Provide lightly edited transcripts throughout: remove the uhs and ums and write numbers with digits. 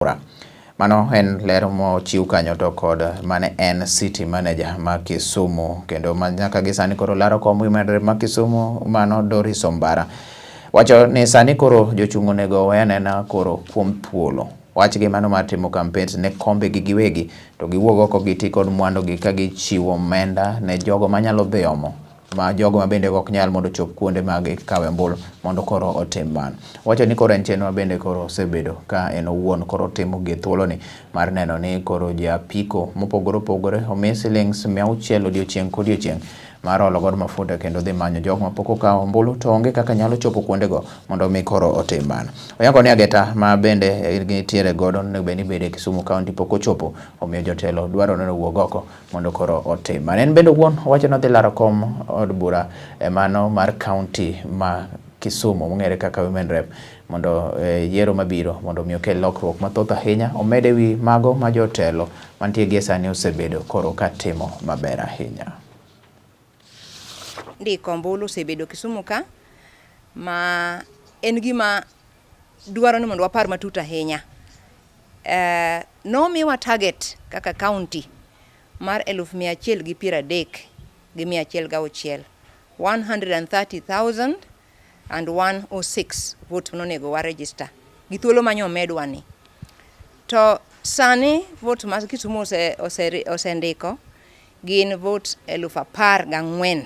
Kura. Mano en lero mochiw kanyo to kod mane en city manager ma Kisumu kendo nyaka gi sani koro laro kom women ma Kisumu mano Doris Ombara. Wacho ni sani koro jochung' onego wenena koro kuom thuolo. Wachgi mano mar timo campaigns ne kombe gi giwegi to giwuok oko giti kod mwandu gi ka gichiwo omenda ne jogo manyalo dhi omo ma jogo ma bende ok nyal mondo chop kuonde mag kawe mbul mondo koro otim mano. Wacho ni koro en chenro bende koro osebedo ka en owuon koro timo gi thuolo ni mar neno ni koro japiko mopogore opogore omi silings 600 odiochieng' kodiochieng' mar olo godo mafuta kendo dhi manyo jogo mapok okawo ombulu to onge kaka nyalo chopo kuondego mondo mi koro otim mano. Oyango ni ageta ma bende nitiere godo ne bende bede Kisumu County pok ochopo omiyo jotelo dwaro ni owuog oko mondo koro otim mano. En bende wuon wacho ni dhi laro kom od bura mano mar county ma Kisumu mong'ere kaka women rep mondo yiero mabiro mondo mi okel lokruok mathoth ahinya omede wi mago ma jotelo mantie gi sani osebedo koro ka timo maber ahinya. Ndiko ombulu osebedo Kisumu ka ma en gima dwaro ni mondo wapar matut ahinya. Nomiwa target kaka county mar 130,106 130,106 vote nonego wa register gi thuolo manyo medwa ni. To sani vote ma Kisumu osendiko gin vote 14,000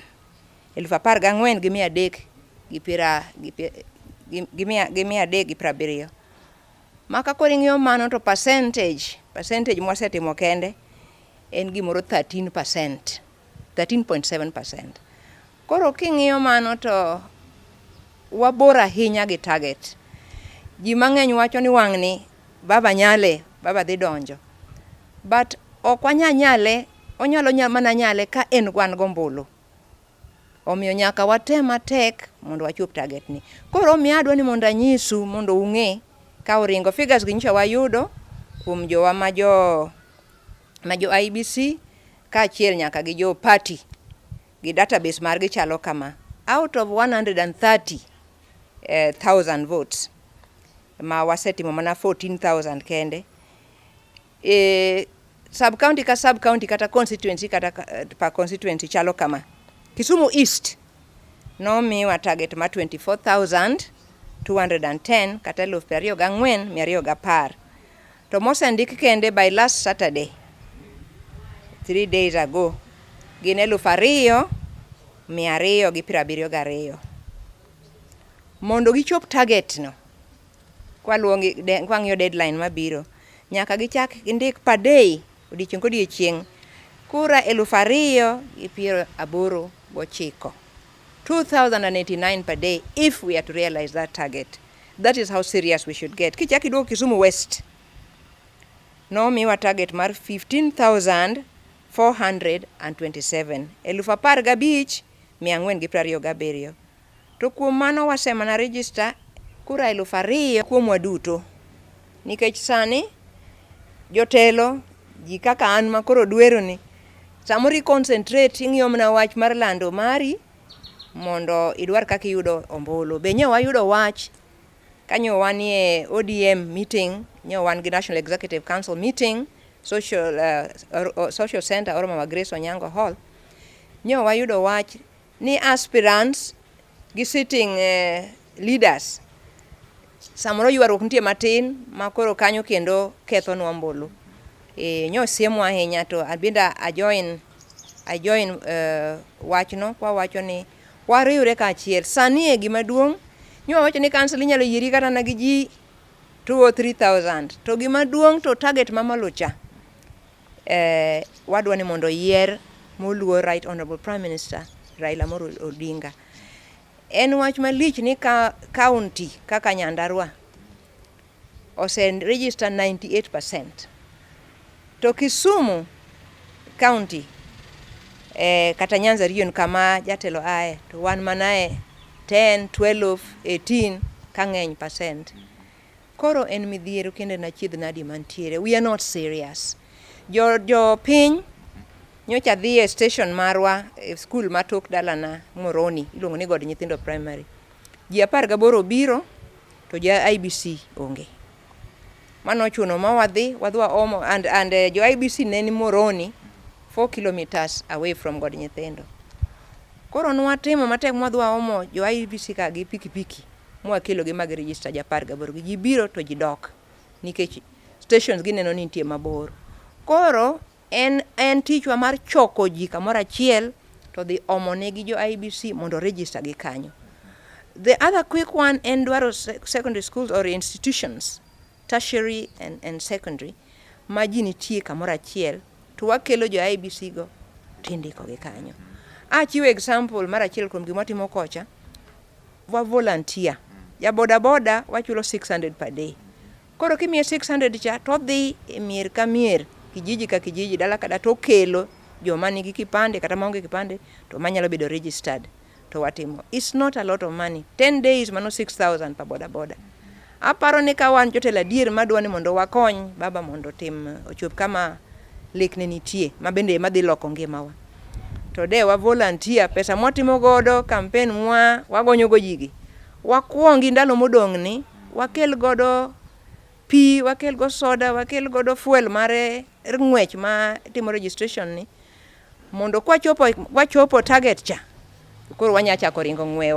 gi 370. Maka koro ing'iyo mano to percentage mwasetimo kende en gimoro 13.7%. Koro king'iyo mano to wabor ahinya gi target. Ji mang'eny wacho ni wang'ni baba dhi donjo. But ok wanyanyale, onyalo mana nyale ka en gwan gombulu. Omiyo nyaka watem matek mondo wachop target ni. Koro mi adwa ni mondo anyisu mondo ung'e ka oringo figures gi nyicha wayudo kuom jowa ma jo IBC ka achiel nyaka gi jo party gi database margi chalo kama. Out of 130,000 votes ma wasetimo mana 14,000 kende. Sub county ka sub county kata constituency kata pa constituency chalo kama. Kisumu East nomiwa target ma 24,210 kata 24,210. To mosendik kende by last Saturday 3 days ago gin 2,272. Mondo gichop target no kwang'iyo deadline mabiro nyaka gichak indik per day odiochieng' kodiochieng' kura 2,089 2,089 per day if we are to realize that target. That is how serious we should get. Kichaki do Kisumu West no miwa target mar 15,427 15,427. To kuom mano wasemana register kura 2,000 kuom waduto. Nikech sani jotelo ji kaka an makoro dwero ni samori concentrate ing'iyo mna wach mar lando mari mondo idwar kaka iyudo ombulu. Be nyo wayudo wach kanyo wanie ODM meeting, nyo wan gi National Executive Council meeting, social center or Mama Grace Onyango Hall. Nyo wayudo wach ni aspirants gi sitting leaders samoro ywaruok nitie matin makoro kanyo kendo ketho nwa ombulu. Nyo siemo ahinya to abinda ajoin wachno kwa wacho ni wariwre ka achiel. Sani e gima duong' nyo wacho ni council inyalo yieri kata na gi ji 2 or 3,000. To gima duong' to target mamalo cha wadwa ni mondo yier moluor Right Honorable Prime Minister Raila Amolo Odinga. En wach malich ni county kaka Nyandarua register 98%. To Kisumu County kata Nyanza region kama jatelo ae to wan manae 10, 12, 18 kang'eny percent. Koro en midhiero kende na chiedh nadi mantiere. We are not serious. Jo piny nyocha dhi e station marwa school matok dalana Moroni iluongo ni God nyithindo primary. Ji 18 biro to ja IBC onge. mano chuno ma wadwa omo and jo IBC ne ni Moroni 4 kilometers away from God nyithindo. Koro nwatimo matek mwadwa omo jo IBC ka gi pikipiki mwakelo gi mag register ja 18 gi ji biro to ji dok nikech stations gineno ni nitie mabor. Koro en tichwa mar choko ji kamoro achiel to dhi omo ne gi jo IBC mondo register gi kanyo. The other quick one en dwaro secondary schools or institutions, tertiary and secondary, ma ji nitie kamoro achiel to wakelo jo IBC go tindiko gi kanyo. Achiwo example mar achiel kuom gima timo kocha, wa volunteer. Ya boda boda wachulo 600 per day. Koro kimiye 600 cha to dhi mier ka mier, kijiji ka kijiji, dala kada to kelo joma nigi kipande kata maonge kipande to manyalo bedo registered to watimo. It's not a lot of money. 10 days mano 6,000 per boda boda. Aparo ni ka wan jotelo adier madwa ni mondo wakony baba mondo tim ochop kama lekne nitie mabende madhi loko ngimawa. To de wa volunteer, pesa mwatimo godo campaign wagonyo go jigi. Wakuongi ndalo modong' ni wakel godo pi, wakel go soda, wakel godo fuel mare ng'wech ma timo registration ni mondo kwachopo target cha koro wanya chako ringo ng'wewa.